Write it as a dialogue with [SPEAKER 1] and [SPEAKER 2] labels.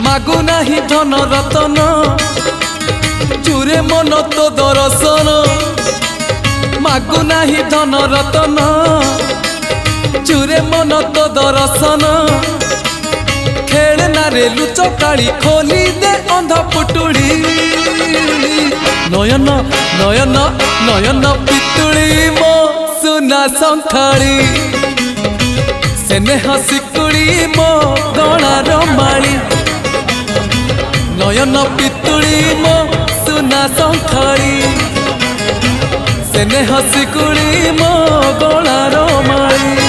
[SPEAKER 1] मागु नाही धन रतन चूरे मन तो दर्शन मागु नाही धन रतन चूरे मन तो दर्शन खेलना रे लुचकाड़ी खोली दे अंधा पुटुड़ी नयन नयन नयन पितुड़ी मो सुना संखाड़ी सेने हसिकुड़ी मो गणार माड़ी नयन पितुड़ी मो सुना संखाड़ी सेने हसिकुड़ी मो गणार माड़ी।